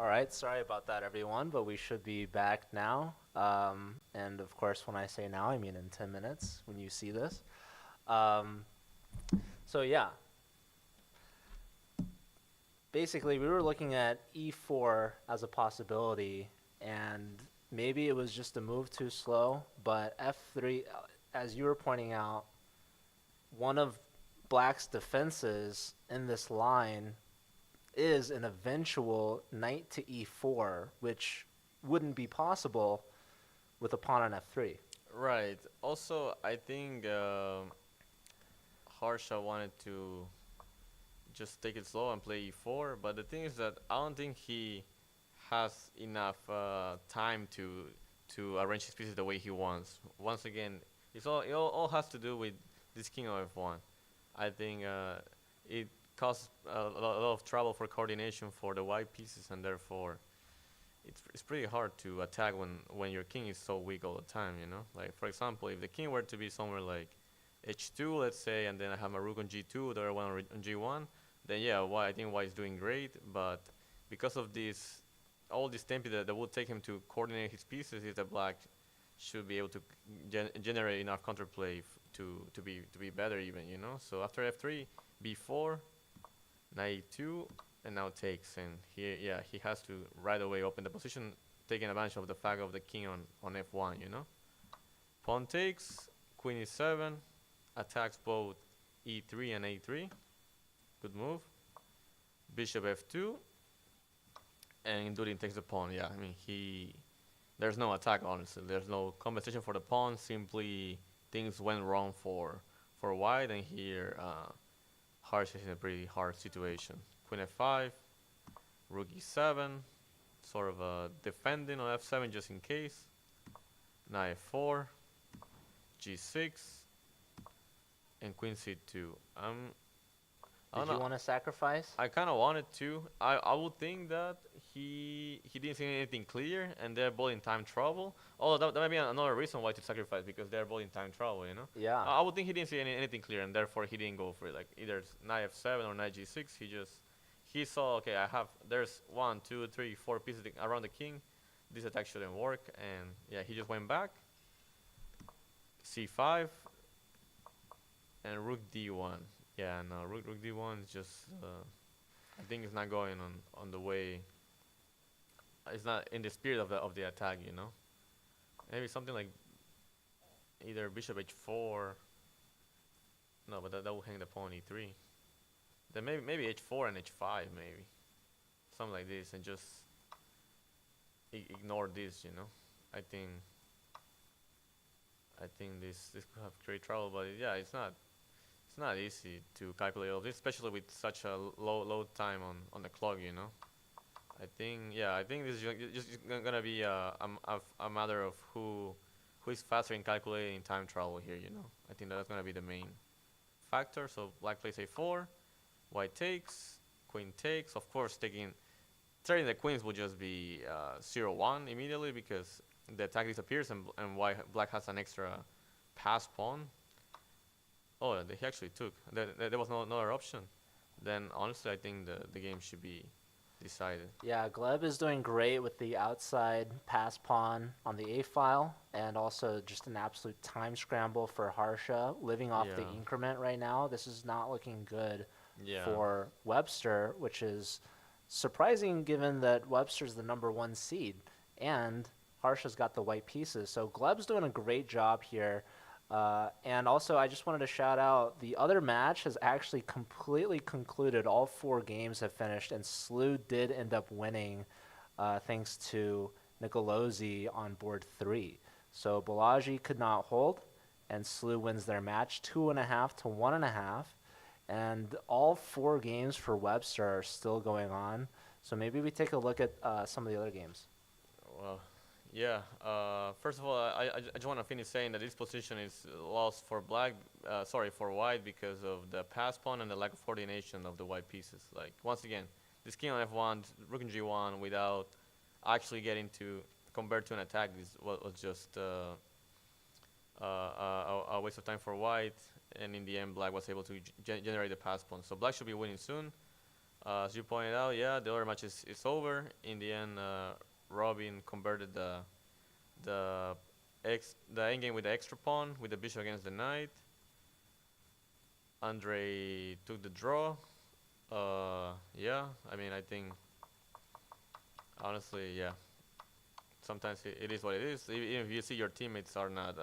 All right, sorry about that, everyone, but we should be back now. And of course, when I say now, I mean in 10 minutes when you see this. Um, so, yeah, basically, we were looking at e4 as a possibility, and maybe it was just a move too slow, but f3, as you were pointing out, one of black's defenses in this line is an eventual knight to e4, which wouldn't be possible with a pawn on f3. Right. Also, I think Harsha wanted to just take it slow and play e4, but the thing is that I don't think he has enough time to arrange his pieces the way he wants. Once again, it all has to do with this king of f1. I think it causes a lot of trouble for coordination for the white pieces, and therefore it's pretty hard to attack when your king is so weak all the time. Like for example, if the king were to be somewhere like h2, let's say, and then I have my rook on g2, the other one on g1, then yeah, I think white is doing great, but because of this, all this tempo that will take him to coordinate his pieces, is that black should be able to generate enough counterplay to be better even. So after f3, b4, knight e2, and now takes, and he has to right away open the position, taking advantage of the fact of the king on f1. Pawn takes, queen e7, attacks both e3 and a3. Good move. Bishop f2, and Durin takes the pawn. Yeah, I mean there's no attack, honestly. There's no compensation for the pawn. Simply things went wrong for white, and here Harsh is in a pretty hard situation. Queen f5, rook e7, sort of defending on f7 just in case. Knight f4, g6, and queen c2. Did you want to sacrifice? I kind of wanted to. I would think that he didn't see anything clear, and they're both in time trouble. Although that might be another reason why to sacrifice, because they're both in time trouble. Yeah. I would think he didn't see anything clear, and therefore he didn't go for it. Like either knight f7 or knight g6. He saw, okay, there's 1, 2, 3, 4 pieces around the king. This attack shouldn't work, and yeah, he just went back. c5 and rook d1. Yeah, no, rook d1 is just. I think it's not going on the way. It's not in the spirit of the attack. Maybe something like either bishop h4. No, but that will hang the pawn e3. Then maybe h4 and h5 maybe, something like this, and just ignore this. I think I think this could have great trouble, but yeah, it's not easy to calculate all this, especially with such a low time on the clock. I think this is just gonna be a matter of who is faster in calculating time travel here. I think that's gonna be the main factor. So black plays a4, white takes, queen takes. Of course, turning the queens will just be 0-1 immediately, because the attack disappears, and black has an extra pass pawn. Oh, he actually took. There was no other option. Then honestly, I think the game should be decided. Yeah, Gleb is doing great with the outside pass pawn on the A file, and also just an absolute time scramble for Harsha, living off the Yeah. increment right now. This is not looking good Yeah. for Webster, which is surprising given that Webster's the number one seed, and Harsha's got the white pieces. So Gleb's doing a great job here. And also, I just wanted to shout out the other match has actually completely concluded. All 4 games have finished, and Slew did end up winning thanks to Nicolosi on board 3. So Balaji could not hold, and Slew wins their match 2.5 to 1.5. And all 4 games for Webster are still going on. So maybe we take a look at some of the other games. Well, yeah. First of all, I just want to finish saying that this position is lost for for white, because of the pass pawn and the lack of coordination of the white pieces. Like once again, this king on f1, rook on g1, without actually getting to convert to an attack, was just a waste of time for white. And in the end, black was able to generate the pass pawn. So black should be winning soon. As you pointed out, yeah, the other match is over. In the end, Robin converted the the endgame with the extra pawn with the bishop against the knight. Andre took the draw. Yeah, I mean, I think honestly, yeah. Sometimes it is what it is. Even if you see your teammates are not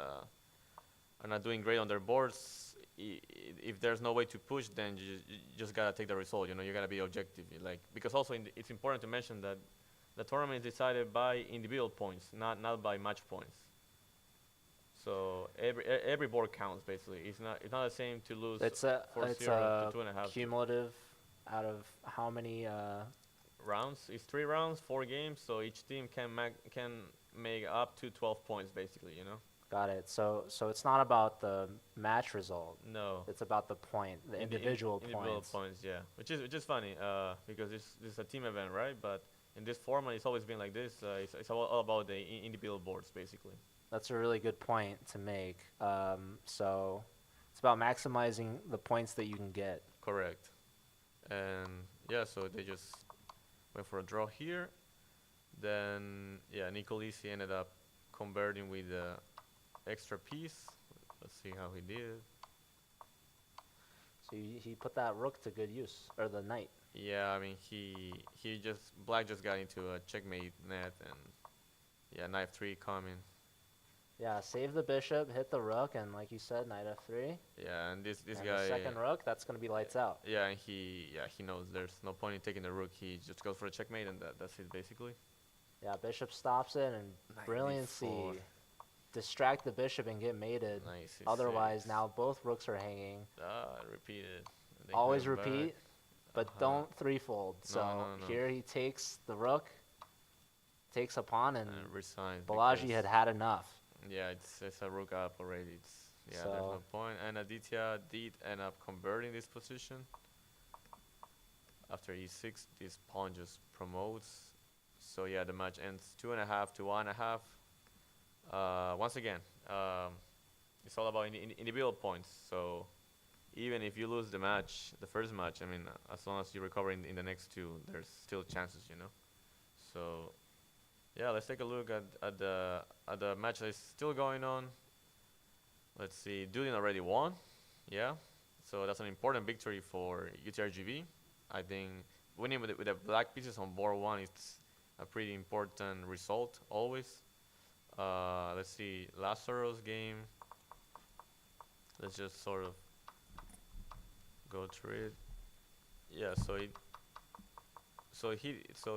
doing great on their boards, if there's no way to push, then you just gotta take the result. You know, you gotta be objective. Like because also it's important to mention that the tournament is decided by individual points, not by match points. So every board counts basically. It's not the same to lose It's 4-0 to a 2.5 cumulative out of how many rounds. It's 3 rounds, 4 games. So each team can make up to 12 points basically. You know. got it. So it's not about the match result. No. It's about the point, the individual Individual points. points, yeah. Which is funny, because this is a team event, right? But in this format, it's always been like this. It's all about the individual boards, basically. That's a really good point to make. So it's about maximizing the points that you can get. Correct. And yeah, so they just went for a draw here. Then yeah, Nicolisi ended up converting with the extra piece. Let's see how he did. So he put that rook to good use, or the knight. Yeah, I mean black just got into a checkmate net, and yeah, knight 3 coming. Yeah, save the bishop, hit the rook, and like you said, knight f3. Yeah, and this And guy. the second rook, that's gonna be lights out. Yeah, and he knows there's no point in taking the rook. He just goes for a checkmate, and that's it basically. Yeah, bishop stops it, and Knight brilliancy. e4. Distract the bishop and get mated. Nice. Otherwise, now both rooks are hanging. Repeated. They Always come repeat, back. but don't threefold. So No. here he takes the rook, takes a pawn, and And resigns. Balaji had enough. Yeah, it's a rook up already. There's So no point. And Aditya did end up converting this position. After e6, this pawn just promotes. So yeah, the match ends 2.5 to 1.5. Once again, it's all about individual points. So even if you lose the match, the first match, I mean, as long as you recover in the next two, there's still chances, you know. So yeah, let's take a look at the match that is still going on. Let's see, Dulin already won. Yeah, so that's an important victory for UTRGV. I think winning with the black pieces on board one is a pretty important result always. Let's see, Lazaro's game. Let's just sort of go through it. Yeah, so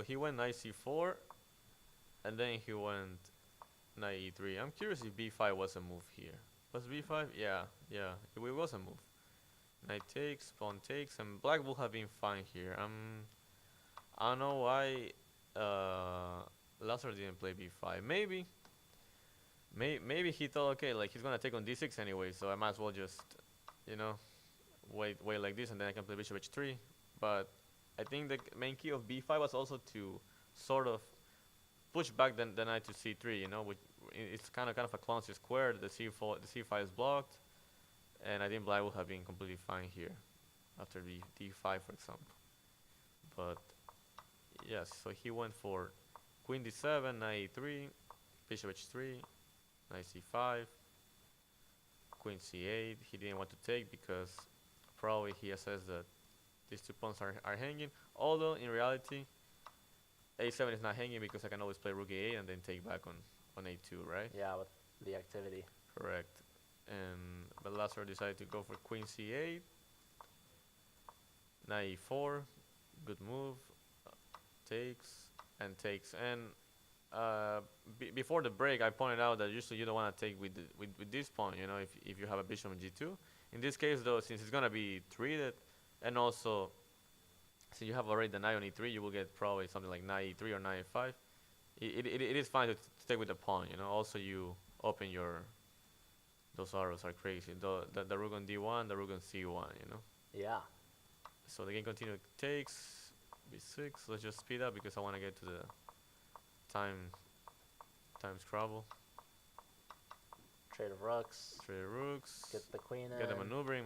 he went knight c4, and then he went knight e3. I'm curious if b5 was a move here. Was b5? Yeah, it was a move. Knight takes, pawn takes, and black will have been fine here. I don't know why Lazaro didn't play b5. Maybe he thought, okay, like he's gonna take on d6 anyway, so I might as well just, you know, wait like this, and then I can play bishop h3. But I think the main key of b5 was also to sort of push back the knight to c3. You know, which it's kind of a clumsy square. The c5 is blocked, and I think black would have been completely fine here after the d5, for example. But yes, so he went for queen d7, knight e3, bishop h3, knight c5, queen c8. He didn't want to take because probably he assessed that these two pawns are hanging. Although in reality, a7 is not hanging because I can always play rook a8 and then take back on a2, right? Yeah, with the activity. Correct. And but Lazaro decided to go for queen c8, knight e4, good move, takes and takes. And before the break, I pointed out that usually you don't want to take with this pawn, you know, if you have a bishop on g2. In this case, though, since it's gonna be treated, and also since you have already the knight on e3, you will get probably something like knight e3 or knight e5. It is fine to take with the pawn, you know. Also, you open your those arrows are crazy. The rook on d1, the rook on c1, you know. Yeah. So the game continues. Takes b6. Let's just speed up because I want to get to the time scrabble. Trade of rooks. Trade rooks. Get the queen in. Get the maneuvering.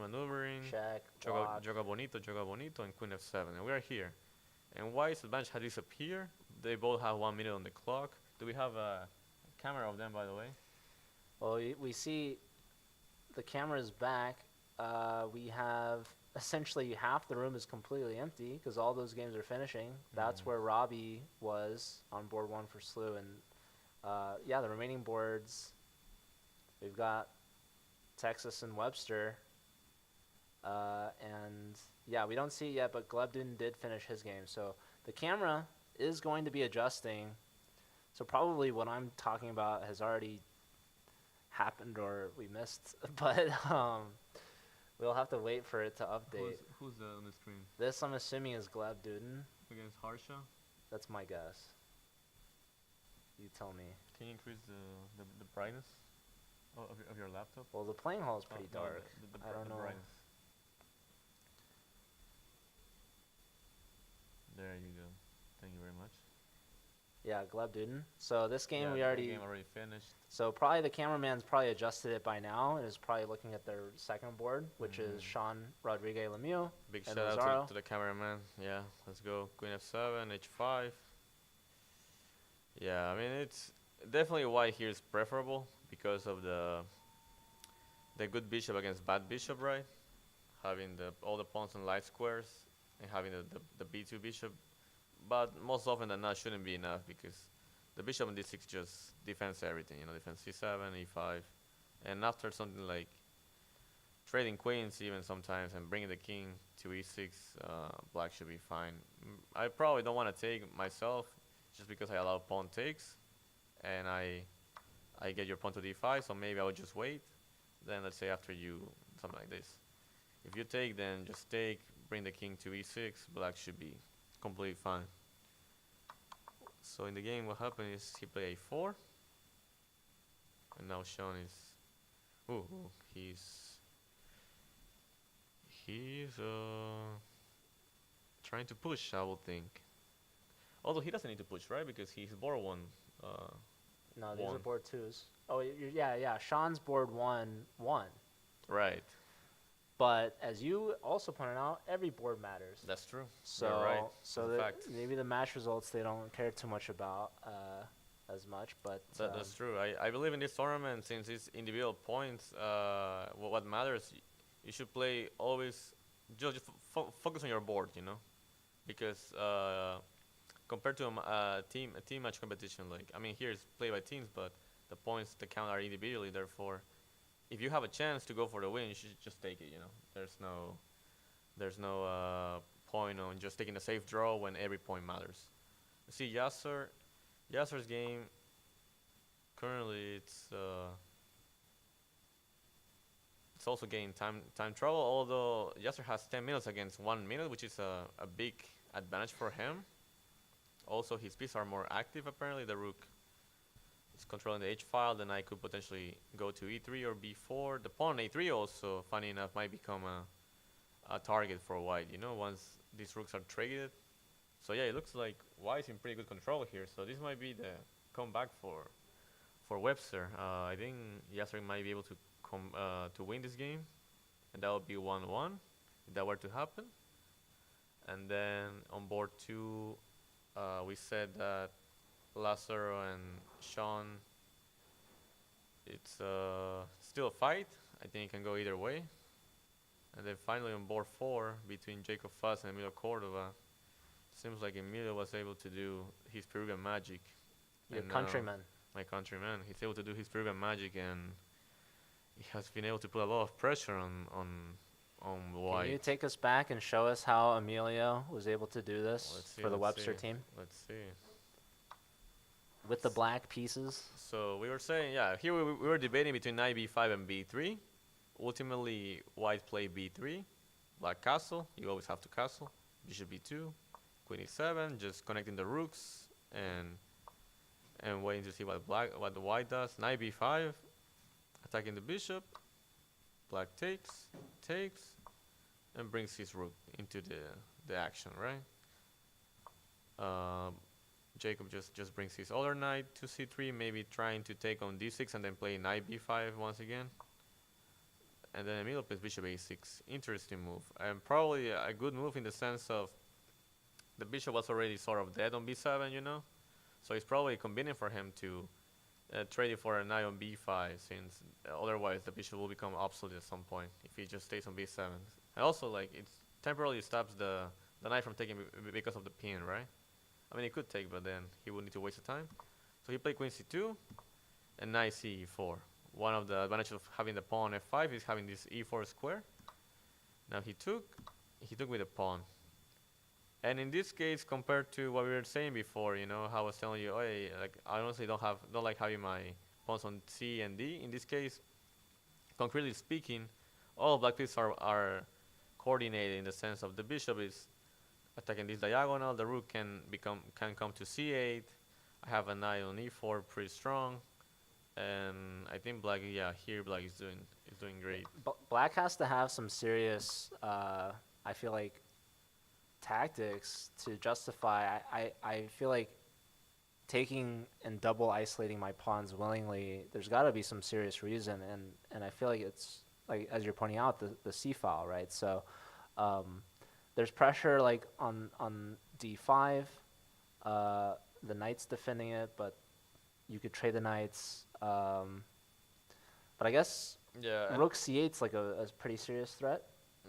Check. Block. Joga bonito, and queen f7. And we are here. And White's advantage had disappeared. They both have 1 minute on the clock. Do we have a camera of them, by the way? Well, we see the camera's back. We have essentially half the room is completely empty because all those games are finishing. That's where Robbie was on board 1 for SLU. And yeah, the remaining boards, we've got Texas and Webster. And yeah, we don't see it yet, but Glebden did finish his game. So the camera is going to be adjusting. So probably what I'm talking about has already happened or we missed, but we'll have to wait for it to update. Who's on the screen? This, I'm assuming, is Glebden. Against Harsha? That's my guess. You tell me. Can you increase the brightness of your laptop? Well, the playing hall is pretty dark. I don't know. Brightness. There you go. Thank you very much. Yeah, Glebden. So this game The game already finished. So probably the cameraman's probably adjusted it by now and is probably looking at their second board, which is Sean Rodriguez Lemieux. Big and shout Lazaro. out to the cameraman. Yeah, let's go. Queen f7, h5. Yeah, I mean, it's definitely white here is preferable because of the good bishop against bad bishop, right? Having all the pawns on light squares and having the b2 bishop. But most often than not, shouldn't be enough because the bishop on d6 just defends everything. Defends c7, e5, and after something like trading queens, even sometimes, and bringing the king to e6, black should be fine. I probably don't want to take myself just because I allow pawn takes, and I get your pawn to d5. So maybe I would just wait. Then let's say after you something like this. If you take, then just take, bring the king to e6. Black should be completely fine. So in the game, what happened is he played a4, and now Sean is, he's trying to push, I would think. Although he doesn't need to push, right? Because he's board 1. No, these are board 2s. Oh, yeah. Sean's board 1. Right. But as you also pointed out, every board matters. That's true. So, you're right. so maybe the match results they don't care too much about as much, but that's true. I believe in this tournament, since it's individual points, what matters, you should play always just focus on your board, because compared to a team match competition, here it's play by teams, but the points that count are individually. Therefore, if you have a chance to go for the win, you should just take it. There's no point on just taking a safe draw when every point matters. You see, Yasser's game. Currently, it's also gaining time trouble. Although Yasser has 10 minutes against 1 minute, which is a big advantage for him. Also, his pieces are more active. Apparently, the rook is controlling the h-file. The knight could potentially go to e3 or b4. The pawn a3 also, funny enough, might become a target for white, once these rooks are traded. So yeah, it looks like white's in pretty good control here. So this might be the comeback for Webster. I think Yasser might be able to win this game, and that would be 1-1 if that were to happen. And then on board 2, we said that Lazaro and Sean, it's still a fight. I think it can go either way. And then finally on board 4, between Jacob Fuss and Emilio Cordova, seems like Emilio was able to do his Peruvian magic. Your countryman. My countryman. He's able to do his Peruvian magic, and he has been able to put a lot of pressure on white. Can you take us back and show us how Emilio was able to do this for the Webster team? Let's see. With the black pieces? So we were saying, here we were debating between knight b5 and b3. Ultimately, white played b3. Black castle. You always have to castle. Bishop b2. Queen e7. Just connecting the rooks and waiting to see what the white does. Knight b5. Attacking the bishop. Black takes, and brings his rook into the action, right? Jacob just brings his other knight to c3, maybe trying to take on d6 and then play knight b5 once again. And then Emilio plays bishop a6. Interesting move, and probably a good move in the sense of the bishop was already sort of dead on b7, you know. So it's probably convenient for him to trade it for a knight on b5, since otherwise the bishop will become obsolete at some point if he just stays on b7. And also, like, it temporarily stops the knight from taking because of the pin, right? I mean, he could take, but then he would need to waste the time. So he played queen c2 and knight c4. One of the advantages of having the pawn f5 is having this e4 square. Now he took with a pawn. And in this case, compared to what we were saying before, you know, how I was telling you, oh, hey, like, I honestly don't like having my pawns on C and D. In this case, concretely speaking, all black pieces are coordinated in the sense of the bishop is attacking this diagonal, the rook can come to C8. I have a knight on E4, pretty strong, and I think black, yeah, here black is doing great. Black has to have some serious, I feel like, tactics to justify. I feel like taking and double isolating my pawns willingly, there's got to be some serious reason, and I feel like it's like, as you're pointing out, the C file, right? So there's pressure like on D5, the knight's defending it, but you could trade the knights, but I guess Yeah, rook C8's like a pretty serious threat.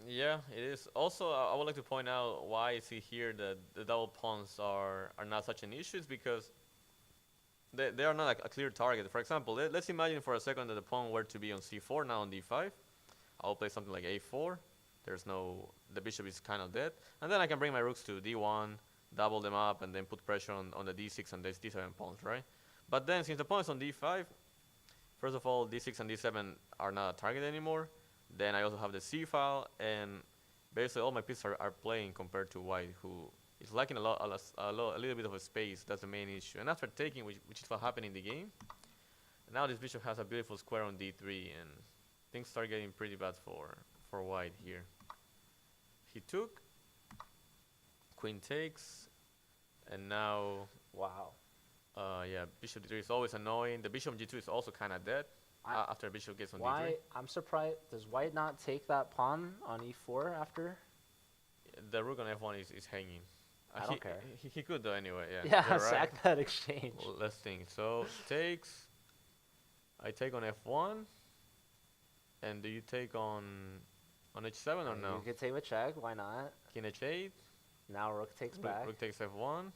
yeah, it is. Also, I would like to point out why I see here that the double pawns are not such an issue. Is because they are not like a clear target. For example, let's imagine for a second that the pawn were to be on c4, now on d5. I'll play something like a4. The bishop is kind of dead. And then I can bring my rooks to d1, double them up, and then put pressure on the d6 and d7 pawns, right? But then, since the pawn is on d5, first of all, d6 and d7 are not a target anymore. Then I also have the c file, and basically all my pieces are playing compared to white, who is lacking a little bit of a space. That's the main issue. And after taking, which is what happened in the game, now this bishop has a beautiful square on d3, and things start getting pretty bad for white here. He took, queen takes, and now, Wow. yeah, bishop d3 is always annoying. The bishop on g2 is also kind of dead after bishop gets on Why? d3. I'm surprised. Does white not take that pawn on e4 after? The rook on f1 is hanging. I don't care. He could though anyway. Yeah. Yeah, You're right. sack that exchange. Well, let's think. So takes. I take on f1, and do you take on h7 or no? You could take a check. Why not? King h8. Now rook takes back. Rook takes f1,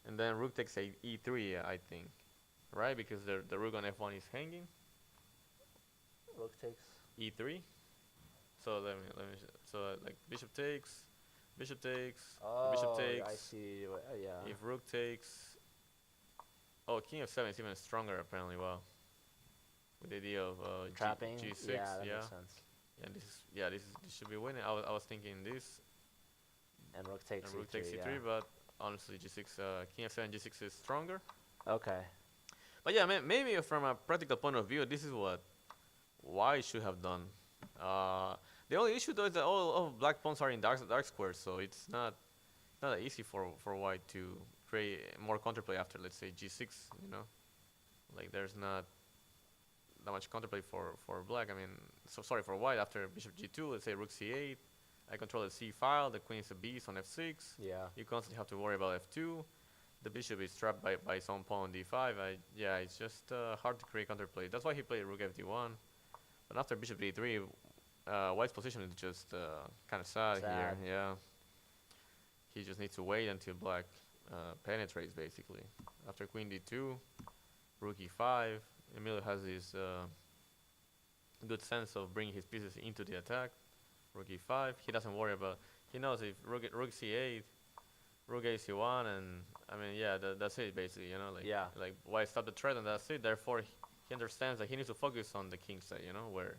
and then rook takes e3. I think, right? Because the rook on f1 is hanging. Rook takes e3. So let me so like bishop takes, bishop takes, bishop takes. I see. Yeah. If rook takes, oh, king f7 is even stronger apparently. Wow, with the idea of Trapping. g6. Yeah, that makes sense. This should be winning. I was thinking this. And rook takes And rook e3, takes e3, yeah. but honestly, g6, king f7, g6 is stronger. Okay. But yeah, maybe from a practical point of view, this is what white should have done. The only issue though is that all black pawns are in dark squares, so it's not that easy for white to create more counterplay after, let's say, g6. You know, like there's not that much counterplay for black. I mean, so sorry for white after bishop g2. Let's say rook c8. I control the c file. The queen is a beast on f6. Yeah. You constantly have to worry about f2. The bishop is trapped by its own pawn on d5. Yeah, it's just hard to create counterplay. That's why he played rook fd1. But after bishop d3, white's position is just kind of sad here. Yeah. He just needs to wait until black penetrates, basically. After queen d2, rook e5, Emilio has this good sense of bringing his pieces into the attack. Rook e5. He doesn't worry about. He knows if rook c8, rook ac1, and I mean, yeah, that's it basically. You know, like Yeah. like white stop the threat, and that's it. Therefore, he understands that he needs to focus on the king side. You know, where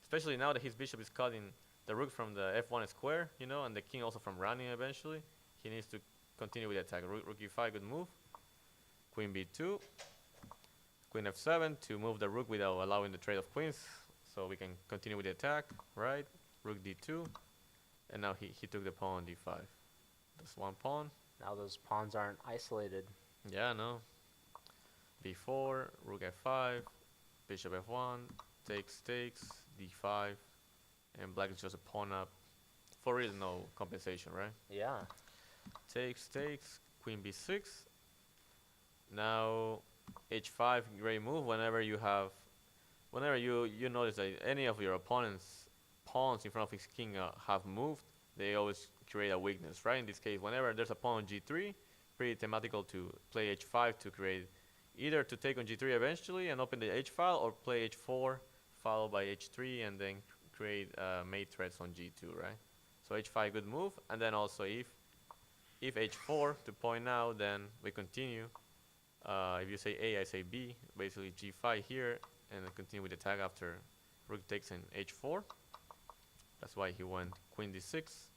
especially now that his bishop is cutting the rook from the f1 square, you know, and the king also from running eventually, he needs to continue with the attack. Rook e5, good move. Queen b2. Queen f7 to move the rook without allowing the trade of queens, so we can continue with the attack, right? Rook d2, and now he took the pawn on d5. That's one pawn. Now those pawns aren't isolated. Yeah, no. b4, rook f5, bishop f1, takes, d5, and black is just a pawn up. For real, no compensation, right? Yeah. Takes, queen b6. Now h5, great move. Whenever you notice that any of your opponent's pawns in front of his king have moved, they always create a weakness, right? In this case, whenever there's a pawn on g3, pretty thematical to play h5 to create either to take on g3 eventually and open the h file, or play h4 followed by h3 and then create mate threats on g2, right? So h5 good move, and then also if h4 to point out, then we continue. If you say A, I say B. Basically g5 here, and then continue with the tag after rook takes in h4. That's why he went queen d6,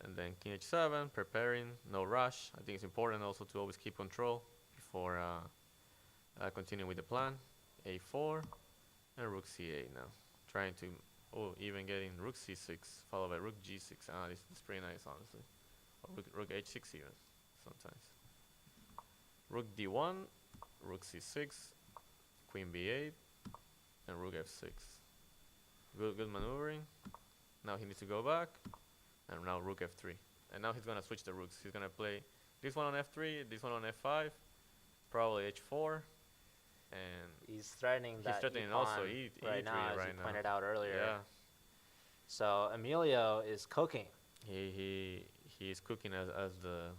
and then king h7, preparing, no rush. I think it's important also to always keep control before continuing with the plan. a4, and rook c8 now. Trying to, even getting rook c6, followed by rook g6. This is pretty nice, honestly. Or rook h6 even, sometimes. Rook d1, rook c6, queen b8, and rook f6. Good maneuvering. Now he needs to go back, and now rook f3. And now he's gonna switch the rooks. He's gonna play this one on f3, this one on f5, probably h4, and He's threatening he's that threatening e-pawn also right e3 now, as right you now. pointed out earlier. Yeah, So Emilio is cooking. he is cooking as the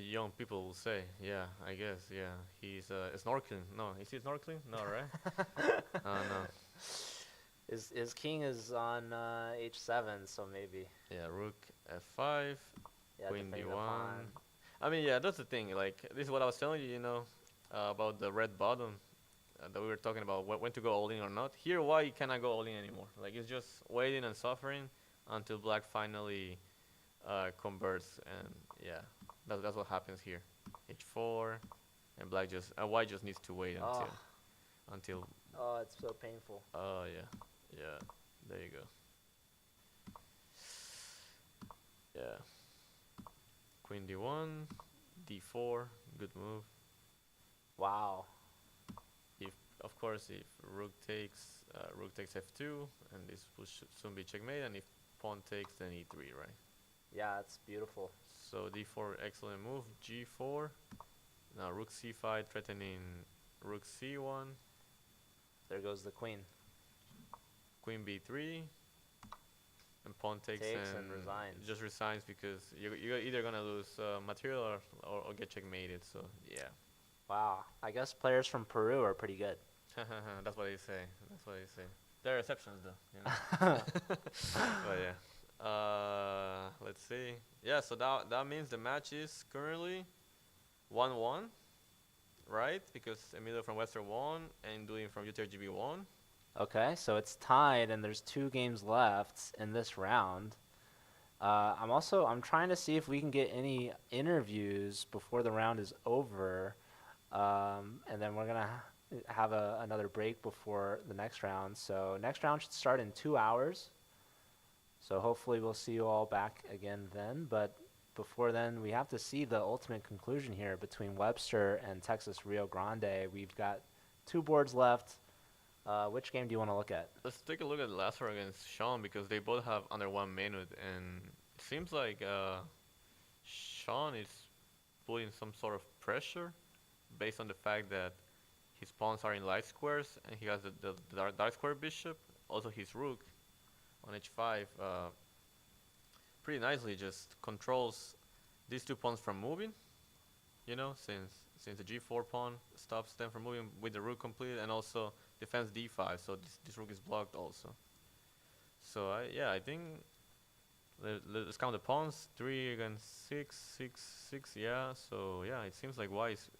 young people will say. Yeah, I guess. Yeah, he's snorkeling. No, is he snorkeling? No, right? No. His king is on h7, so maybe. Yeah, rook f5, Yeah, queen defending the d1. pawn. I mean, yeah, that's the thing. Like, this is what I was telling you, about the red button that we were talking about, when to go all in or not. Here, why you cannot go all in anymore? Like, it's just waiting and suffering until black finally converts, and yeah, that's what happens here. h4, and white just needs to wait Oh, until. oh, it's so painful. Oh yeah, there you go. Yeah, queen d1, d4, good move. Wow. If Of course, if rook takes f2, and this will soon be checkmate. And if pawn takes, then e3, right? Yeah, it's beautiful. So d4, excellent move. g4. Now rook c5, threatening rook c1. There goes the queen. Queen b3, and pawn takes And resigns. just resigns, because you're either gonna lose material or get checkmated. So yeah. Wow. I guess players from Peru are pretty good. That's what they say. There are exceptions, though. But yeah. Let's see. Yeah. So that means the match is currently 1-1, right? Because Emilio from Webster won and Doing from UT RGB won. Okay, so it's tied, and there's 2 games left in this round. I'm trying to see if we can get any interviews before the round is over, and then we're gonna have another break before the next round. So next round should start in 2 hours. So hopefully we'll see you all back again then. But before then, we have to see the ultimate conclusion here between Webster and Texas Rio Grande. We've got 2 boards left. Which game do you want to look at? Let's take a look at Lazaro against Sean, because they both have under 1 minute, and it seems like Sean is putting some sort of pressure based on the fact that his pawns are in light squares, and he has the dark square bishop. Also, his rook on h5 pretty nicely just controls these 2 pawns from moving. Since the g4 pawn stops them from moving with the rook completed, and also defends d5, so this rook is blocked also. So I think let's count the pawns. 3 against 6, 6, 6. Yeah. So yeah, it seems like white is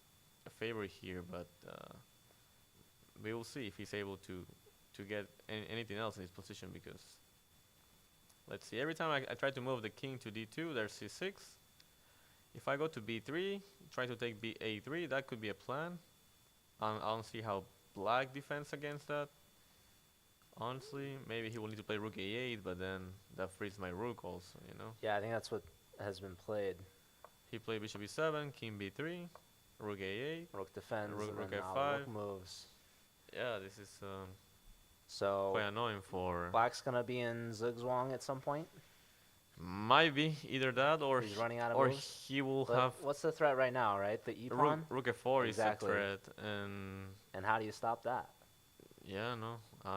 a favorite here, but we will see if he's able to get anything else in his position, because let's see. Every time I try to move the king to d2, there's c6. If I go to b3, try to take a3, that could be a plan. I don't see how black defends against that. Honestly, maybe he will need to play rook a8, but then that frees my rook also, Yeah, I think that's what has been played. He played bishop e7, king b3, rook a8, Rook defends, rook and then f5. rook moves. Yeah, this is So quite annoying for. black's gonna be in Zugzwang at some point. Might be either that or He's running out of or moves. he will But have what's the threat right now, right? The e rook pawn. rook f4 is a Exactly. threat, and And how do you stop that? yeah, no,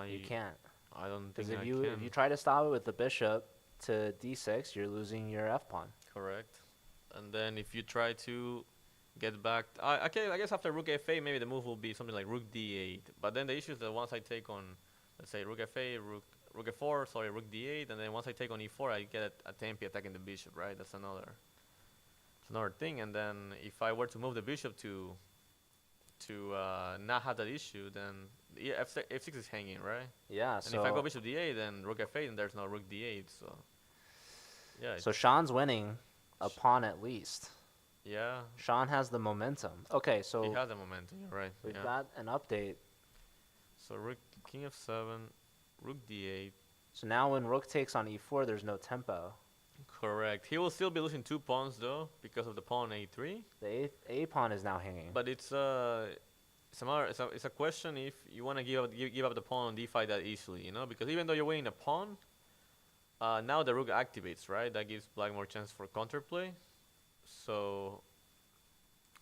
You can't. I don't Because think I if you can. try to stop it with the bishop to d6, you're losing your f pawn. Correct. And then if you try to get back, okay, I guess after rook f8, maybe the move will be something like rook d8. But then the issue is that once I take on, let's say rook f8, rook f4, sorry, rook d8, and then once I take on e4, I get a tempi attacking the bishop, right? That's another thing. And then if I were to move the bishop to not have that issue, then f6 is hanging, right? Yeah. And if I go So bishop d8, then rook f8, and there's no rook d8. So yeah, so Sean's winning a pawn at least. yeah, Sean has the momentum. Okay, he so has the momentum. You're right. we've Yeah. got an update. So rook king f7, rook d8. So now when rook takes on e4, there's no tempo. Correct. He will still be losing 2 pawns though because of the pawn a3. The a pawn is now hanging. But it's a question if you want to give up the pawn on d5 that easily, you know? Because even though you're winning a pawn, now the rook activates, right? That gives black more chance for counterplay. So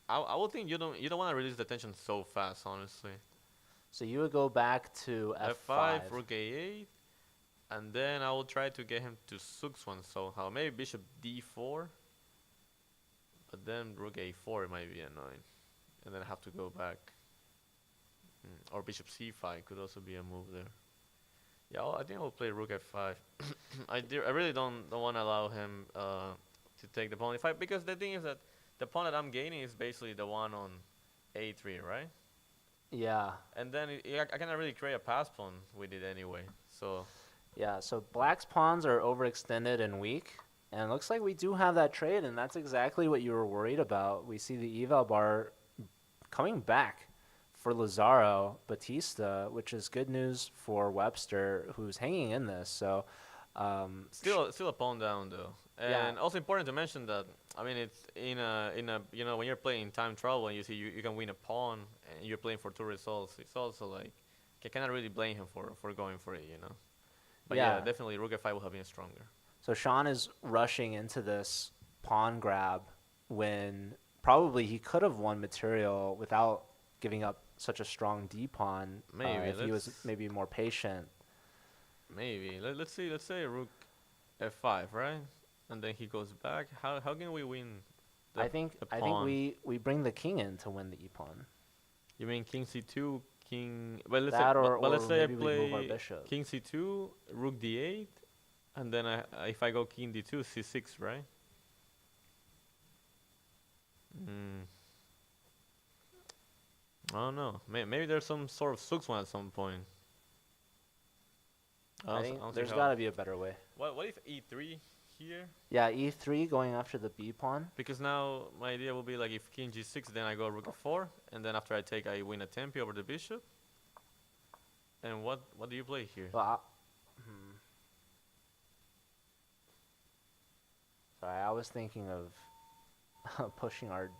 I would think you don't want to release the tension so fast, honestly. So you would go back to f5. f5, rook a8, and then I will try to get him to sux one somehow. Maybe bishop d4, but then rook a4 might be annoying, and then I have to go back. Or bishop c5 could also be a move there. Yeah, I think I will play rook f5. I really don't want to allow him to take the pawn e5 because the thing is that the pawn that I'm gaining is basically the one on a3, right? Yeah. And then I cannot really create a pass pawn with it anyway. So Yeah, so black's pawns are overextended and weak. And it looks like we do have that trade, and that's exactly what you were worried about. We see the eval bar coming back for Lazaro Batista, which is good news for Webster, who's hanging in this. So still a pawn down though. And Yeah. also important to mention that I mean it's in a when you're playing time trial and you see you can win a pawn and you're playing for 2 results, it's also like I cannot really blame him for going for it, you know. But yeah, definitely rook f5 will have been stronger. So Sean is rushing into this pawn grab when probably he could have won material without giving up such a strong d pawn. Maybe if he was maybe more patient. Maybe let's say rook f5, right? And then he goes back. How can we win? I think we bring the king in to win the e pawn. You mean king c2, king? But let's That say, or, but let's or say I maybe we move our play bishop. king c2, rook d8, and then if I go king d2, c6, right? I don't know. Maybe there's some sort of sux one at some point. I think there's got to be a better way. What if e3 here? Yeah, e3 going after the b pawn. Because now my idea will be like if king g6, then I go rook f4, and then after I take, I win a tempi over the bishop. And what do you play here? Well, sorry, I was thinking of pushing our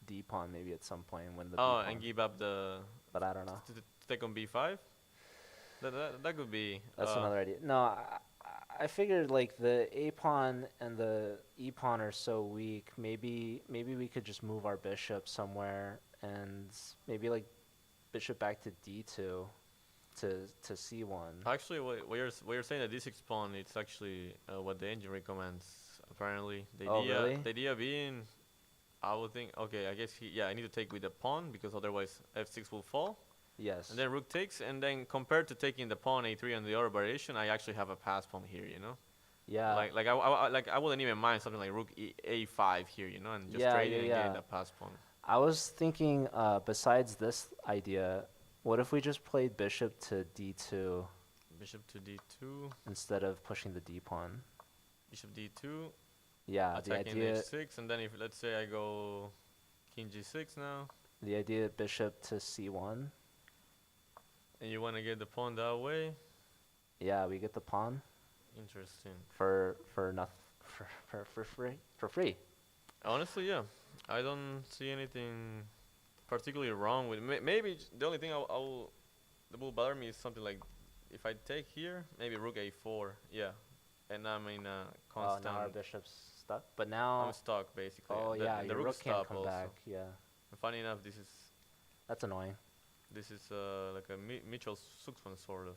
d pawn maybe at some point when the b pawn. And give up the. But I don't know. To take on b5. That could be. That's another idea. No, I figured like the a pawn and the e pawn are so weak. Maybe we could just move our bishop somewhere and maybe like bishop back to d2 to c1. Actually, what you're saying that d6 pawn, it's actually what the engine recommends. Apparently, Really? The idea being, I would think, okay, I guess I need to take with the pawn because otherwise f6 will fall. Yes. And then rook takes, and then compared to taking the pawn a3 on the other variation, I actually have a pass pawn here, you know. Yeah. I wouldn't even mind something like rook a5 here, you know, and just trading and getting that pass pawn. I was thinking, besides this idea, what if we just played bishop to d2? Bishop to d2. Instead of pushing the d pawn. Bishop d2. Yeah, attacking the idea. H6, and then if let's say I go king g6 now. The idea bishop to c1. And you want to get the pawn that way? Yeah, we get the pawn. Interesting. For free. Honestly, yeah, I don't see anything particularly wrong with. Maybe the only thing that will bother me is something like if I take here, maybe rook a4, yeah, and I'm in a Oh, now our constant. bishop's stuck. But I'm now, stuck basically. oh yeah, And the your rook is rook can't stopped come also. back. Yeah, And funny enough, that's annoying. this is like a Mitchell Suxman sort of.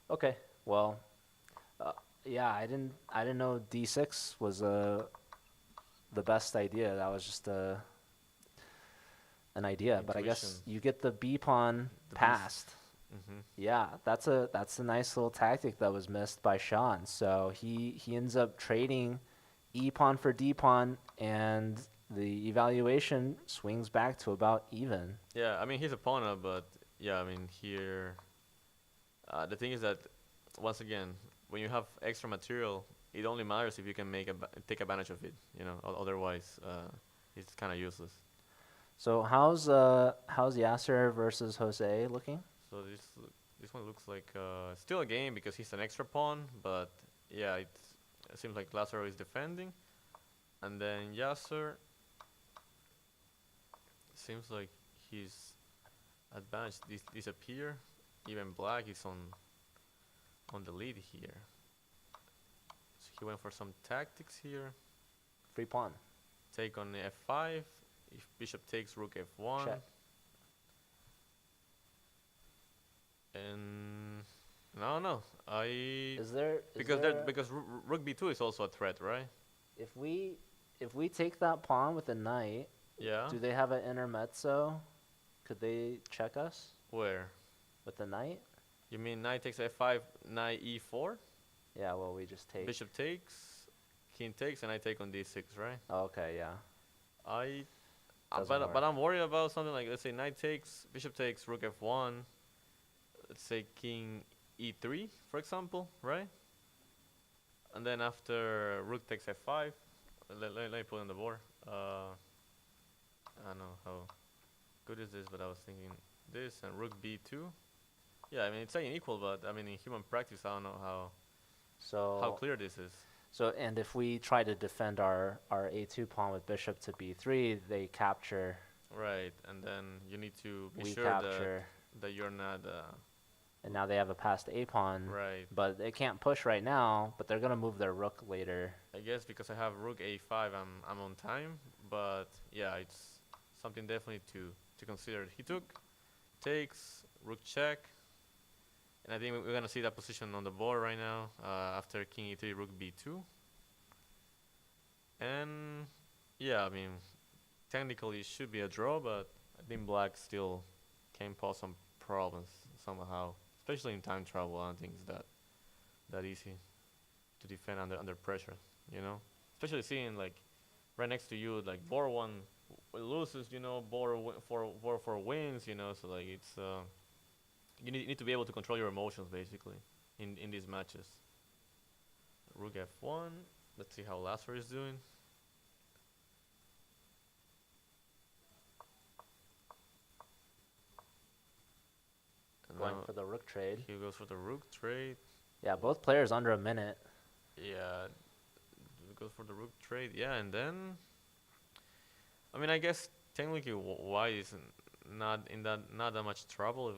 Okay, well, uh, yeah, I didn't know d6 was the best idea. That was just an idea. But I guess Intuition. you get the b pawn The beast. passed. Mhm. Yeah, that's a nice little tactic that was missed by Sean. So he ends up trading e pawn for d pawn, and the evaluation swings back to about even. Yeah, I mean he's a pawn, but yeah, I mean here the thing is that once again, when you have extra material, it only matters if you can take advantage of it. You know, otherwise it's kind of useless. So how's Yasser versus Jose looking? So this one looks like still a game because he's an extra pawn, but yeah, it seems like Lazaro is defending, and then Yasser seems like his advantage disappear. Even Black is on the lead here. So he went for some tactics here. Free pawn. Take on f5. If bishop takes, rook f1, Check. and no, no, I Is there because rook b2 is also a threat, right? if we take that pawn with a knight, Yeah. do they have an intermezzo? Could they check us Where? with the knight? You mean knight takes f5, knight e4, Yeah, well, we just take. bishop takes, king takes, and I take on d6, right? Oh, okay, yeah. I, Doesn't but work. I'm worried about something like, let's say knight takes, bishop takes, rook f1, let's say king e3, for example, right? And then after rook takes f5, let me put on the board. I don't know how good is this, but I was thinking this and rook b2. Yeah, I mean it's saying equal, but I mean in human practice, I don't know how So clear this is. and if we try to defend our a2 pawn with bishop to b3, they capture. Right, and then you need to be We sure capture. that you're not And now they have a passed a pawn. right. But they can't push right now. But they're gonna move their rook later. I guess because I have rook a5, I'm on time. But yeah, it's something definitely to consider. He takes rook check, and I think we're gonna see that position on the board right now after king e3, rook b2, and yeah, I mean technically it should be a draw, but I think black still can cause some problems somehow, especially in time travel. I don't think it's that easy to defend under pressure, you know. Especially seeing like right next to you, like board one loses, you know, board four wins, you know. So like it's you need to be able to control your emotions basically in these matches. Rook f1. Let's see how Lazar is doing. And Going now for the rook trade. he goes for the rook trade. Yeah, both players under a minute. Yeah, goes for the rook trade. Yeah, and then I mean, I guess technically White is not that much trouble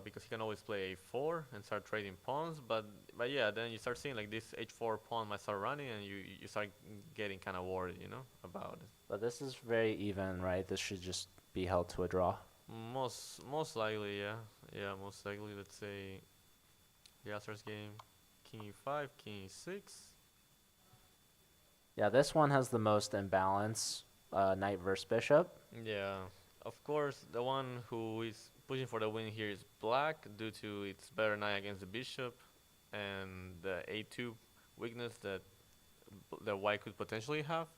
because he can always play a4 and start trading pawns. But yeah, then you start seeing like this h4 pawn might start running, and you start getting kind of worried, you know, about it. But this is very even, right? This should just be held to a draw. Most likely, yeah, yeah, most likely. Let's say the Astar's game, king e5, king e6. Yeah, this one has the most imbalance, knight versus bishop. Yeah, of course, the one who is pushing for the win here is black due to its better knight against the bishop and the a2 weakness that white could potentially have.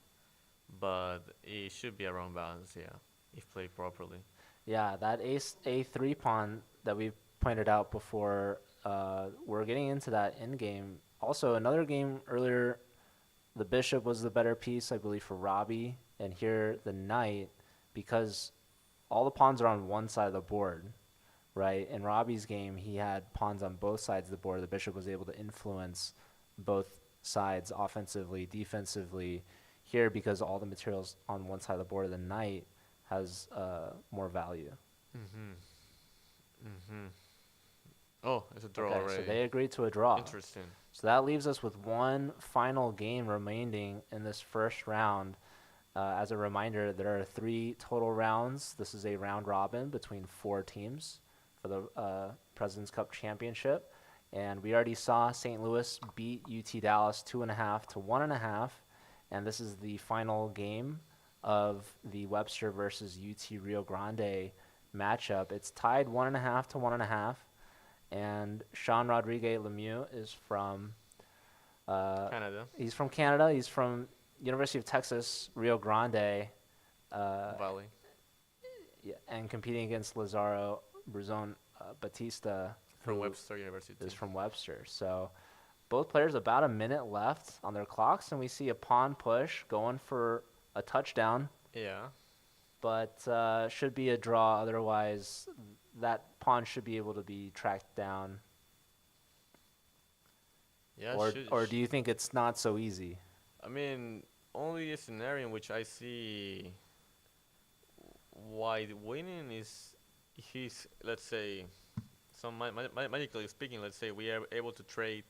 But it should be around balance, yeah, if played properly. Yeah, that a3 pawn that we pointed out before. We're getting into that end game. Also, another game earlier, the bishop was the better piece, I believe, for Robbie, and here the knight, because all the pawns are on one side of the board, right? In Robbie's game, he had pawns on both sides of the board. The bishop was able to influence both sides offensively, defensively. Here, because all the materials on one side of the board, the knight has more value. Mhm. Mhm. Oh, it's a draw Okay, so already. they agreed to a draw. Interesting. So that leaves us with one final game remaining in this first round. As a reminder, there are 3 total rounds. This is a round robin between 4 teams for the President's Cup Championship. And we already saw St. Louis beat UT Dallas 2.5 to 1.5. And this is the final game of the Webster versus UT Rio Grande matchup. It's tied 1.5 to 1.5. And Sean Rodriguez Lemieux is from Canada. he's from Canada. He's from University of Texas, Rio Grande, Valley. yeah, and competing against Lazaro Bruzon Batista, From who Webster University. is from Webster. So both players about a minute left on their clocks, and we see a pawn push going for a touchdown, Yeah. but should be a draw. Otherwise, that pawn should be able to be tracked down. Yeah, Or do you think it's not so easy? I mean, only a scenario in which I see White winning is he's, let's say, magically speaking, let's say we are able to trade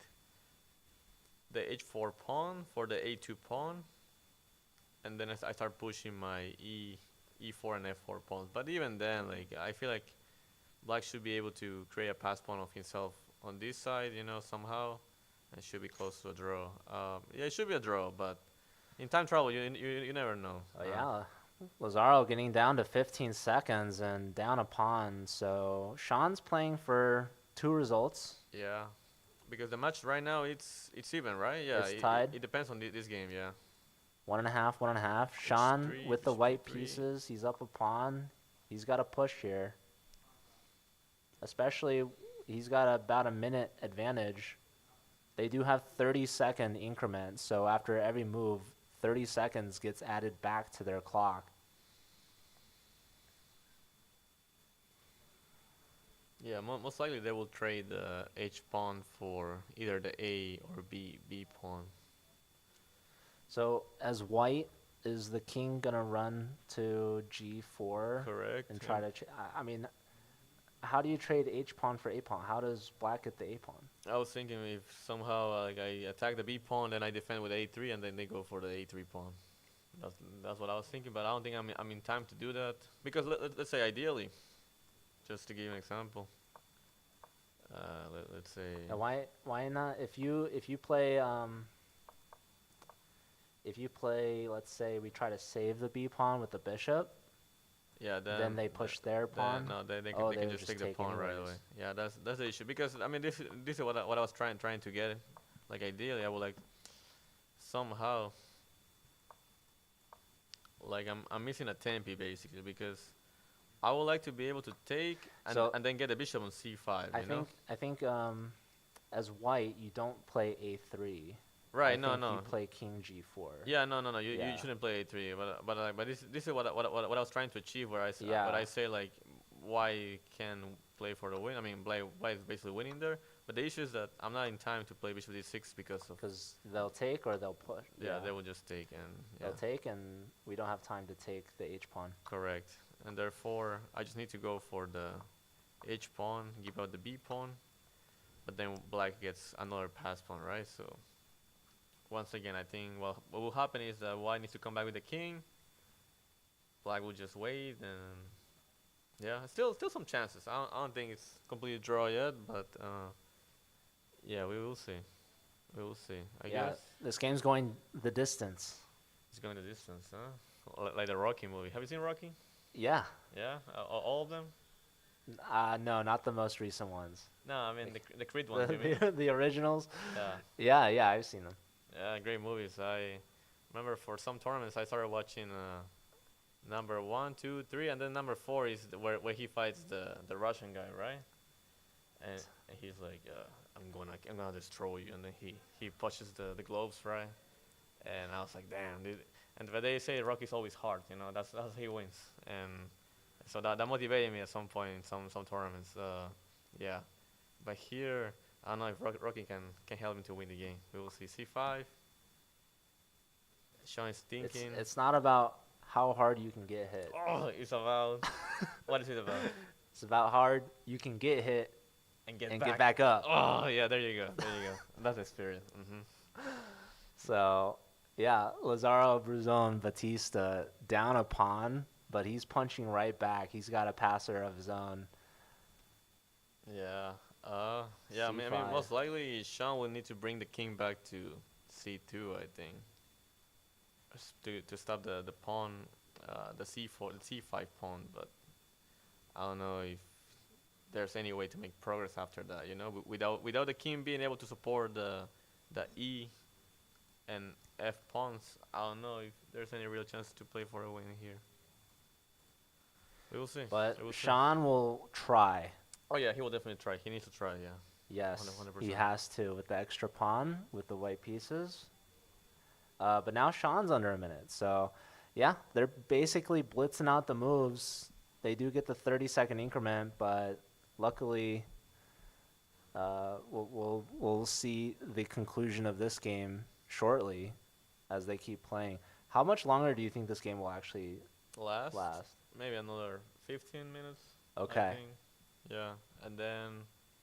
the h4 pawn for the a2 pawn, and then I start pushing my e4 and f4 pawns. But even then, like I feel like Black should be able to create a pass pawn of himself on this side, somehow, and should be close to a draw. Yeah, it should be a draw, but in time travel, you never know. Oh yeah, Lazaro getting down to 15 seconds and down a pawn. So Sean's playing for 2 results. Yeah, because the match right now it's even, right? Yeah, It's it, it, tied it depends on this game. Yeah, 1.5, 1.5. Sean h3, with the white h3. pieces. He's up a pawn. He's got a push here. Especially, he's got about a minute advantage. They do have 30-second increments. So after every move, 30 seconds gets added back to their clock. Yeah, most likely they will trade the h pawn for either the a or b pawn. So as white, is the king gonna run to g4 Correct. and try to? I mean, how do you trade h pawn for a pawn? How does black get the a pawn? I was thinking if somehow like I attack the b pawn, then I defend with a3, and then they go for the a3 pawn. That's what I was thinking, but I don't think I'm in time to do that because let's say ideally, just to give you an example, let's say Why not? If you play, let's say we try to save the b pawn with the bishop, yeah, then they push their pawn. no, they Oh, they they can would just just take the take pawn right away. anyways. Yeah, that's the issue because I mean this is what I was trying to get. Like ideally, I would like somehow like I'm missing a tempi basically because I would like to be able to take So and then get the bishop on c5. I think as white you don't play a3. I Right? No, think you no. play king g4. Yeah, no. You Yeah. shouldn't play a3. But this is what I was trying to achieve. Where Yeah. what I say like why can play for the win. I mean, why is basically winning there. But the issue is that I'm not in time to play bishop d6 because of Because they'll take or they'll push. yeah, they will just take and yeah, They'll take, and we don't have time to take the h pawn. correct. And therefore I just need to go for the h pawn, give out the b pawn, but then black gets another pass pawn, right? So once again, I think what will happen is that white needs to come back with the king. Black will just wait, and yeah, still some chances. I don't think it's completely draw yet, but yeah, we will see. We will see. I Yeah, guess this game's going the distance. it's going the distance, huh? Like the Rocky movie. Have you seen Rocky? Yeah. Yeah, all of them. No, not the most recent ones. No, I mean the Creed ones. You mean? The originals. Yeah, Yeah, I've seen them. yeah, great movies. I remember for some tournaments I started watching number 1, 2, 3, and then number 4 is where he fights the Russian guy, right? And he's like, I'm gonna destroy you, and then he pushes the gloves, right? And I was like, damn, dude. And but they say Rocky's always hard, that's how he wins, and so that motivated me at some point in some tournaments. Yeah, but here I don't know if Rocky can help me to win the game. We will see. C5. Sean is thinking. It's not about how hard you can get hit. Oh, it's about what is it about? It's about hard you can get hit and get back up. Oh yeah, there you go. There you go. That's the spirit. Hmm. So, yeah, Lazaro, Bruzon, Batista down a pawn, but he's punching right back. He's got a passer of his own. Yeah. Yeah. I mean, C5. most likely Sean will need to bring the king back to c2. I think to stop the pawn, the c4, the c5 pawn. But I don't know if there's any way to make progress after that. You know, without the king being able to support the e and f pawns, I don't know if there's any real chance to play for a win here. We will see. But We will see. Sean will try. Oh yeah, he will definitely try. He needs to try. Yeah, Yes, 100%. he has to with the extra pawn with the white pieces. But now Sean's under a minute. So, yeah, they're basically blitzing out the moves. They do get the 30-second increment, but luckily, we'll see the conclusion of this game shortly as they keep playing. How much longer do you think this game will actually last? Maybe another 15 minutes. I Okay. think. Yeah, and then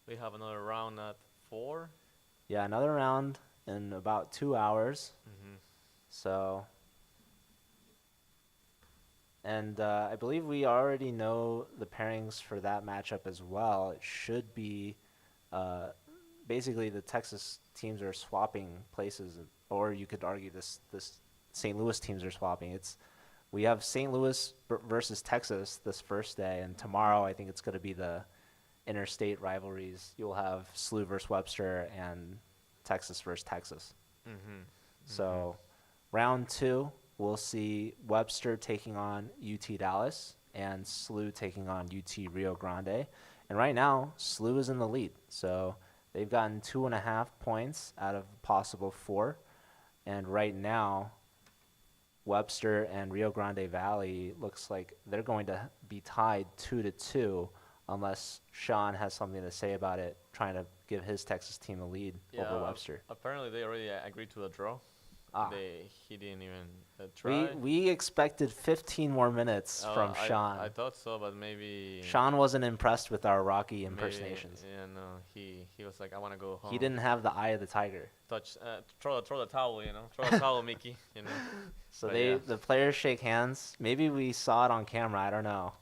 we have another round at 4. Yeah, another round in about 2 hours. Mhm. So, and I believe we already know the pairings for that matchup as well. It should be uh, basically the Texas teams are swapping places, or you could argue this St. Louis teams are swapping. We have St. Louis versus Texas this first day, and tomorrow I think it's going to be the interstate rivalries. You'll have SLU versus Webster and Texas versus Texas. Mhm. So round 2, we'll see Webster taking on UT Dallas and SLU taking on UT Rio Grande. And right now, SLU is in the lead. So they've gotten 2.5 points out of possible 4. And right now, Webster and Rio Grande Valley looks like they're going to be tied 2-2 unless Sean has something to say about it, trying to give his Texas team a lead over Webster. Apparently, they already agreed to the draw. Ah. He didn't even try. We expected 15 more minutes from Sean. I thought so, but maybe Sean wasn't impressed with our Rocky maybe, impersonations. yeah, no, he was like, I want to go home. He didn't have the eye of the tiger. Throw the towel, you know, throw the towel, Mickey, you know. So But yeah. the players shake hands. Maybe we saw it on camera. I don't know.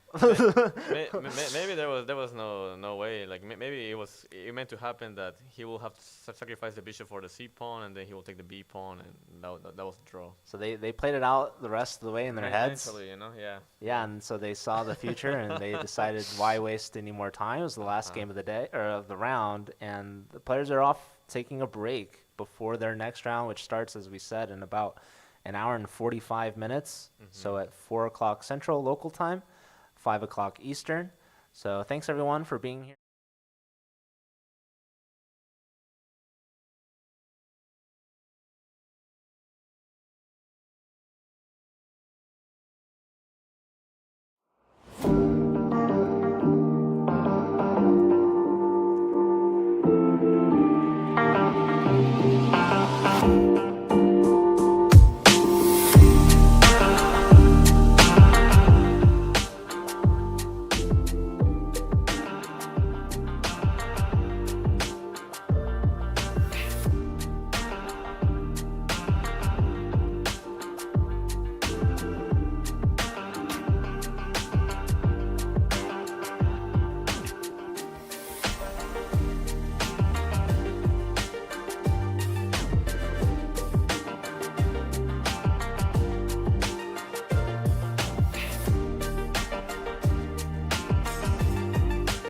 Maybe there was no way. Like maybe it meant to happen that he will have to sacrifice the bishop for the c pawn, and then he will take the b pawn, and that was the draw. So they played it out the rest of the way in their heads. Mentally, you know, yeah. Yeah, and so they saw the future and they decided why waste any more time. It was the last game of the day or of the round, and the players are off taking a break before their next round, which starts, as we said, in about an hour and 45 minutes. So at 4 o'clock Central local time, 5 o'clock Eastern. So thanks everyone for being here.